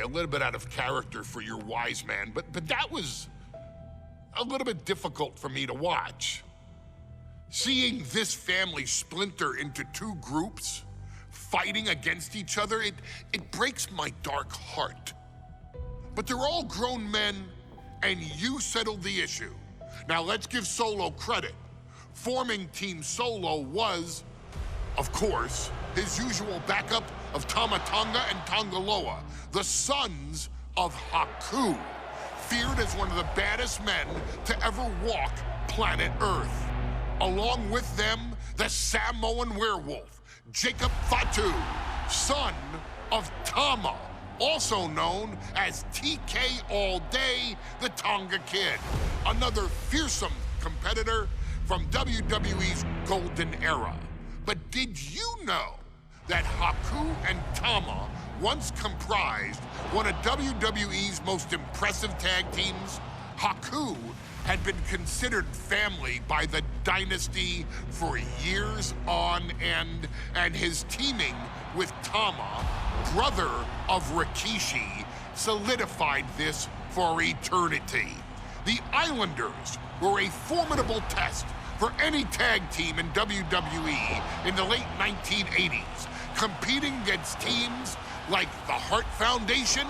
a little bit out of character for your wise man, but that was a little bit difficult for me to watch. Seeing this family splinter into two groups, fighting against each other, it breaks my dark heart. But they're all grown men, and you settled the issue. Now let's give Solo credit. Forming Team Solo was, of course, his usual backup of Tama Tonga and Tongaloa, the sons of Haku, feared as one of the baddest men to ever walk planet Earth. Along with them, the Samoan werewolf, Jacob Fatu, son of Tama, also known as TK All Day, the Tonga Kid, another fearsome competitor from WWE's golden era. But did you know that Haku and Tama once comprised one of WWE's most impressive tag teams? Haku had been considered family by the Dynasty for years on end, and his teaming with Tama, brother of Rikishi, solidified this for eternity. The Islanders were a formidable test for any tag team in WWE in the late 1980s, competing against teams like the Hart Foundation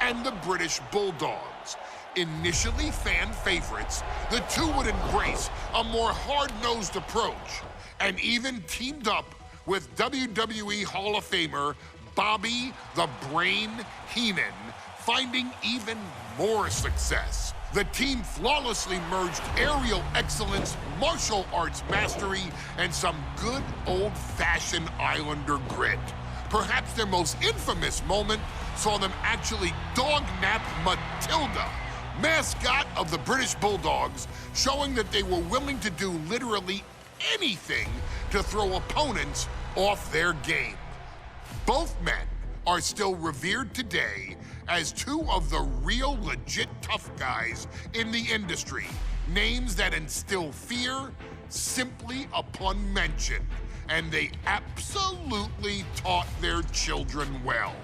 and the British Bulldogs. Initially fan favorites, the two would embrace a more hard-nosed approach and even teamed up with WWE Hall of Famer Bobby the Brain Heenan, finding even more success. The team flawlessly merged aerial excellence, martial arts mastery, and some good old-fashioned Islander grit. Perhaps their most infamous moment saw them actually dog-nap Matilda, mascot of the British Bulldogs, showing that they were willing to do literally anything to throw opponents off their game. Both men are still revered today as two of the real legit tough guys in the industry, names that instill fear simply upon mention, and they absolutely taught their children well.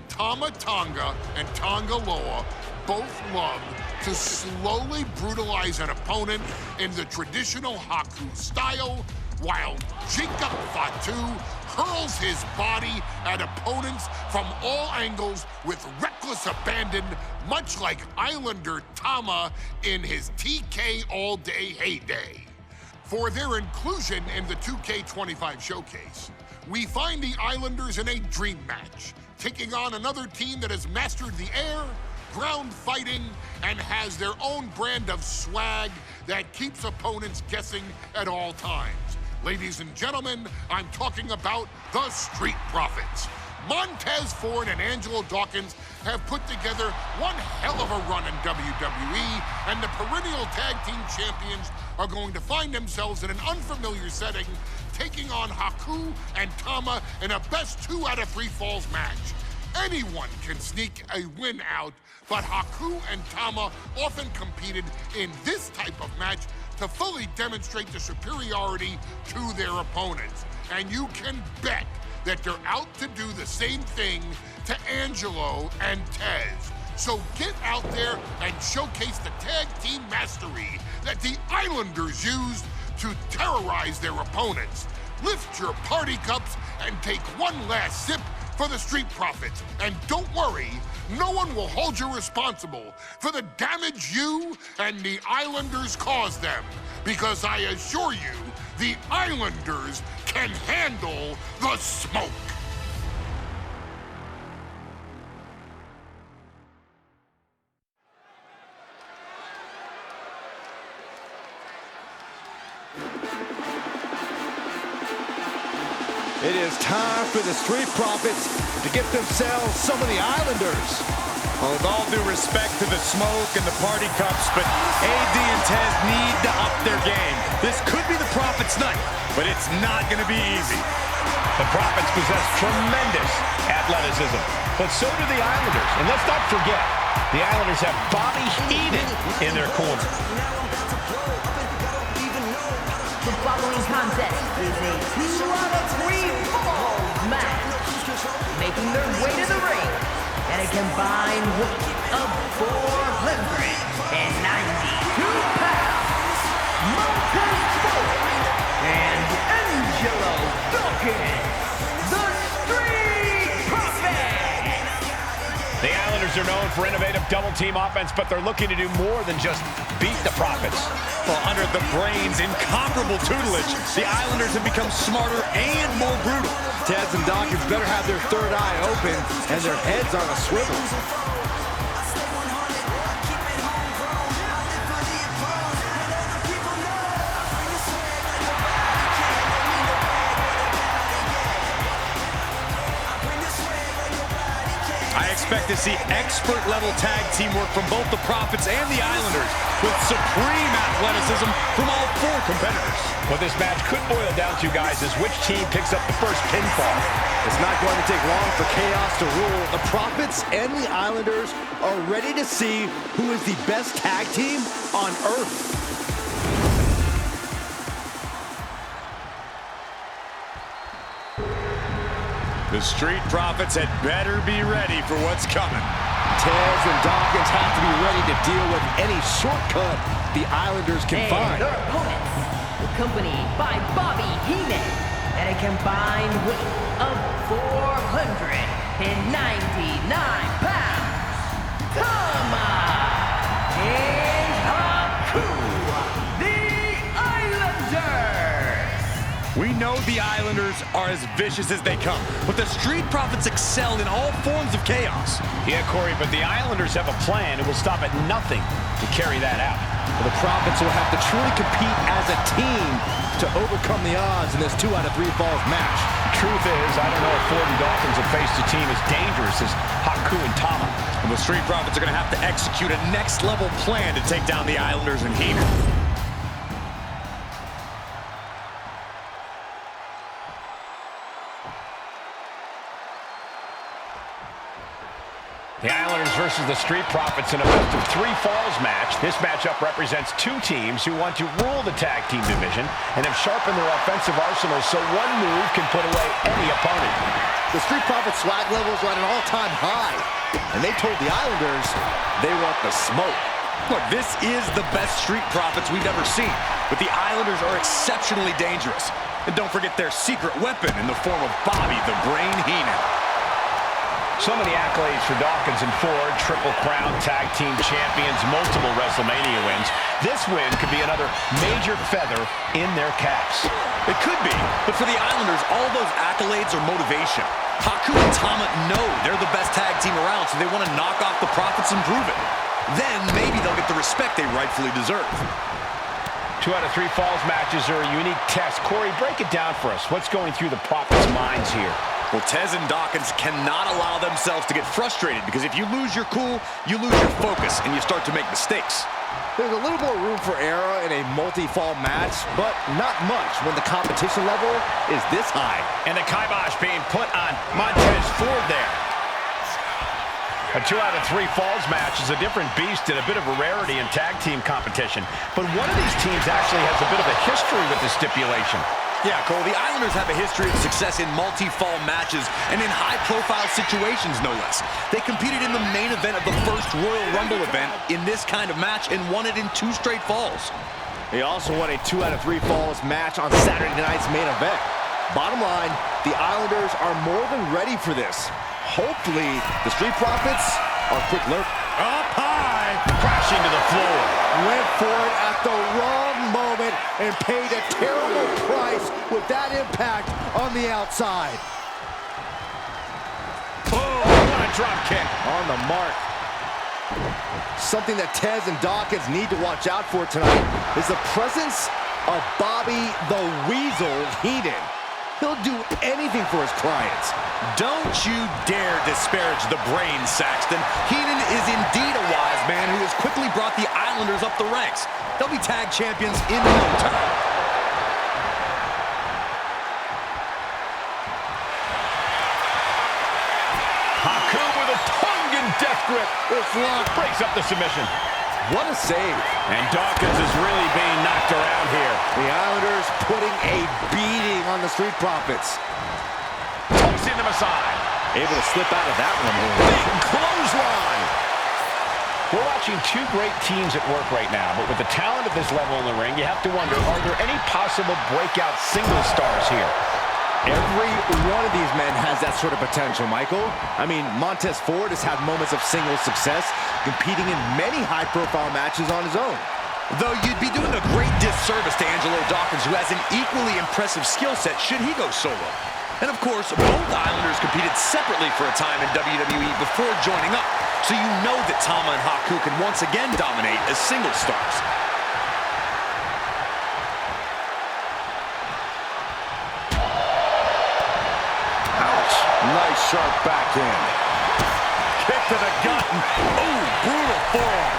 Tama Tonga and Tongaloa both love to slowly brutalize an opponent in the traditional Haku style, while Jacob Fatu hurls his body at opponents from all angles with reckless abandon, much like Islander Tama in his TK All Day heyday. For their inclusion in the 2K25 showcase, we find the Islanders in a dream match, taking on another team that has mastered the air, ground fighting, and has their own brand of swag that keeps opponents guessing at all times. Ladies and gentlemen, I'm talking about the Street Profits. Montez Ford and Angelo Dawkins have put together one hell of a run in WWE, and the perennial tag team champions are going to find themselves in an unfamiliar setting, taking on Haku and Tama in a best 2 out of 3 falls match. Anyone can sneak a win out, but Haku and Tama often competed in this type of match to fully demonstrate the superiority to their opponents. And you can bet that they're out to do the same thing to Angelo and Tez. So get out there and showcase the tag team mastery that the Islanders used to terrorize their opponents. Lift your party cups and take one last sip for the Street Profits. And don't worry, no one will hold you responsible for the damage you and the Islanders caused them, because I assure you, the Islanders can handle the smoke. It is time for the Street Profits to get themselves some of the Islanders. Well, with all due respect to the smoke and the party cups, but AD and Tez need to up their game. This could be the Profits' night, but it's not going to be easy. The Profits possess tremendous athleticism, but so do the Islanders. And let's not forget, the Islanders have Bobby Heenan in their corner. The following contest is a 2 out of 3 falls match. Making their way to the ring, and at a combined weight of 492 pounds, Montez Ford and Angelo Dawkins, the Street Profits. The Islanders are known for innovative double-team offense, but they're looking to do more than just beat the Profits. Well, under the Brains' incomparable tutelage, the Islanders have become smarter and more brutal. Tez and Dawkins better have their third eye open and their heads on a swivel. I expect to see expert-level tag teamwork from both the Profits and the Islanders, with supreme athleticism from all four competitors. What this match could boil down to, guys, is which team picks up the first pinfall. It's not going to take long for chaos to rule. The Profits and the Islanders are ready to see who is the best tag team on Earth. The Street Profits had better be ready for what's coming. Tez and Dawkins have to be ready to deal with any shortcut the Islanders can And find. their opponents, accompanied by Bobby Heenan, at a combined weight of 499 pounds, Tama and Haku, the Islanders. We know the Islanders are as vicious as they come, but the Street Profits excel in all forms of chaos. Yeah, Corey, but the Islanders have a plan. It will stop at nothing to carry that out. Well, the Profits will have to truly compete as a team to overcome the odds in this 2 out of 3 falls match. Truth is, I don't know if Ford and Dawkins have faced a team as dangerous as Haku and Tama. And the Street Profits are going to have to execute a next-level plan to take down the Islanders and Heenan. The Islanders versus the Street Profits in a best-of-3 falls match. This matchup represents two teams who want to rule the tag team division and have sharpened their offensive arsenals so one move can put away any opponent. The Street Profits swag levels are at an all-time high, and they told the Islanders they want the smoke. Look, this is the best Street Profits we've ever seen, but the Islanders are exceptionally dangerous. And don't forget their secret weapon in the form of Bobby the Brain Heenan. So many accolades for Dawkins and Ford, Triple Crown Tag Team Champions, multiple WrestleMania wins. This win could be another major feather in their caps. It could be, but for the Islanders, all those accolades are motivation. Haku and Tama know they're the best tag team around, so they want to knock off the Profits and prove it. Then maybe they'll get the respect they rightfully deserve. 2 out of 3 falls matches are a unique test. Corey, break it down for us. What's going through the Profits' minds here? Well, Tez and Dawkins cannot allow themselves to get frustrated, because if you lose your cool, you lose your focus, and you start to make mistakes. There's a little more room for error in a multi-fall match, but not much when the competition level is this high. And the kibosh being put on Montez Ford there. A 2 out of 3 falls match is a different beast and a bit of a rarity in tag team competition. But one of these teams actually has a bit of a history with this stipulation. Yeah, Cole, the Islanders have a history of success in multi-fall matches and in high-profile situations, no less. They competed in the main event of the first Royal Rumble event in this kind of match and won it in 2 straight falls. They also won a 2 out of 3 falls match on Saturday night's main event. Bottom line, the Islanders are more than ready for this. Hopefully, the Street Profits are quick learners. Up high! Crashing to the floor. Went for it at the wrong moment and paid a terrible price with that impact on the outside. Oh, what a drop kick. On the mark. Something that Tez and Dawkins need to watch out for tonight is the presence of Bobby the Weasel Heenan. He'll do anything for his clients. Don't you dare disparage the brain, Saxton. Heenan is indeed a wise man who has quickly brought the Islanders up the ranks. They'll be tag champions in no time. Haku with a tongue and death grip. It's locked. Breaks up the submission. What a save. And Dawkins is really being knocked around here. The Islanders putting a beating on the Street Profits. Tossing them aside. Able to slip out of that one. Big clothesline. We're watching two great teams at work right now, but with the talent at this level in the ring, you have to wonder, are there any possible breakout single stars here? Every one of these men has that sort of potential, Michael. I mean, Montez Ford has had moments of single success, competing in many high-profile matches on his own. Though you'd be doing a great disservice to Angelo Dawkins, who has an equally impressive skill set should he go solo. And of course, both Islanders competed separately for a time in WWE before joining up, so you know that Tama and Haku can once again dominate as single stars. Ouch. Nice sharp backhand. Kick to the gut. Ooh, brutal forearm.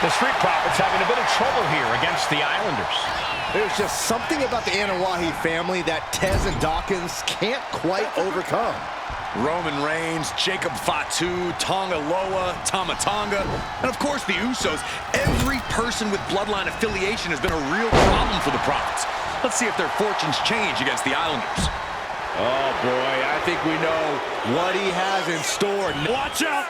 The Street Profits having a bit of trouble here against the Islanders. There's just something about the Anawahi family that Tez and Dawkins can't quite overcome. Roman Reigns, Jacob Fatu, Tonga Loa, Tama Tonga, and of course the Usos. Every person with bloodline affiliation has been a real problem for the Profits. Let's see if their fortunes change against the Islanders. Oh boy, I think we know what he has in store. Watch out!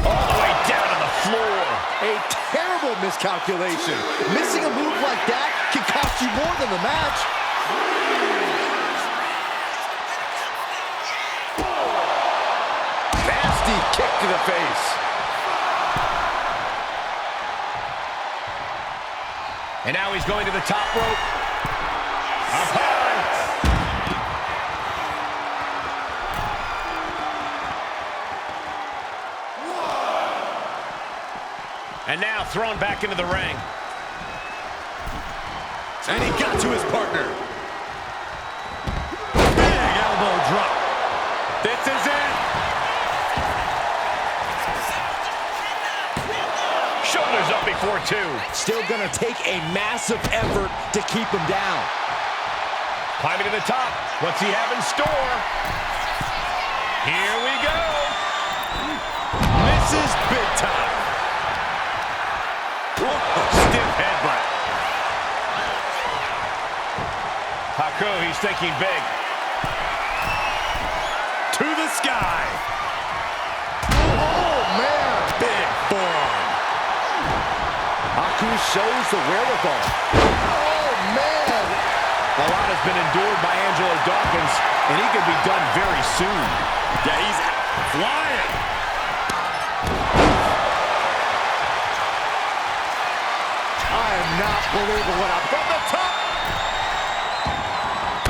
All the way down on the floor. A terrible miscalculation. Missing a move like that can cost you more than the match. Nasty kick to the face. And now he's going to the top rope. Up high. And now thrown back into the ring. And he got to his partner. Big elbow drop. This is it. Shoulders up before two. Still gonna take a massive effort to keep him down. Climbing to the top. What's he have in store? Here we go. Misses big time. Stiff headbutt. Haku, he's thinking big. To the sky. Oh, man. Big forearm. Haku shows the wherewithal. Oh, man. A lot has been endured by Angelo Dawkins, and he could be done very soon. Yeah, he's flying. Not believable what I'm from the top.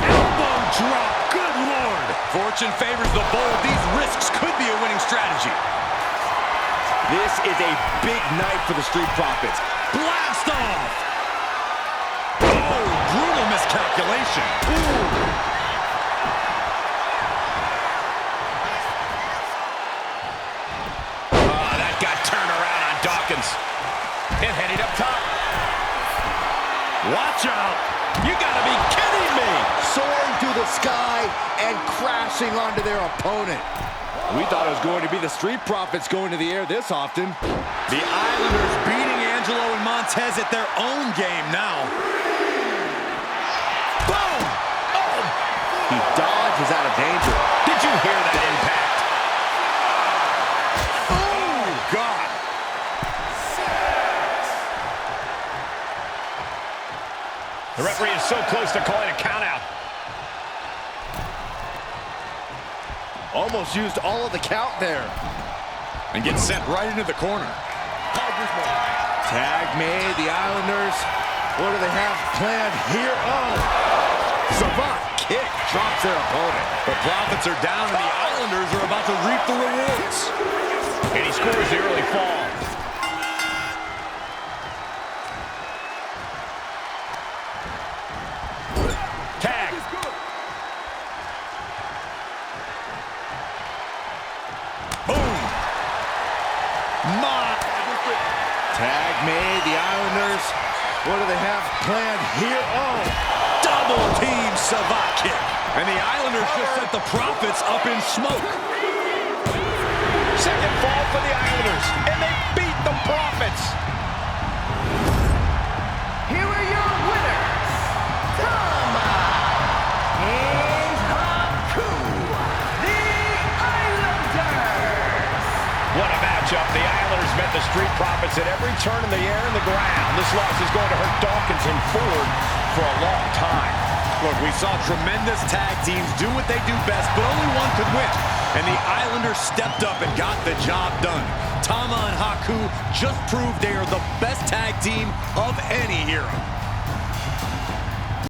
Elbow drop. Good Lord. Fortune favors the bold. These risks could be a winning strategy. This is a big night for the Street Profits. Blast off. Oh, brutal miscalculation. Ooh. Oh, that got turned around on Dawkins. And heading up top. Watch out! You gotta be kidding me! Soaring through the sky and crashing onto their opponent. We thought it was going to be the Street Profits going to the air this often. The Islanders beating Angelo and Montez at their own game now. Boom! Oh! He dodges out of danger. Did you hear that impact? Oh, God! The referee is so close to calling a countout. Almost used all of the count there. And gets sent right into the corner. Tag made, the Islanders. What do they have planned here? Oh! Savant kick drops their opponent. The Profits are down and the Islanders are about to reap the rewards. And he scores the early fall. Tag. Boom! Tag made, the Islanders. What do they have planned here? Oh! Double team Savant kick. And the Islanders just sent the Profits up in smoke. Second fall for the Islanders. And they beat the Profits. Here are your winners, Tama and Haku, the Street Profits at every turn in the air and the ground. This loss is going to hurt Dawkins and Ford for a long time. Look, we saw tremendous tag teams do what they do best, but only one could win. And the Islanders stepped up and got the job done. Tama and Haku just proved they are the best tag team of any era.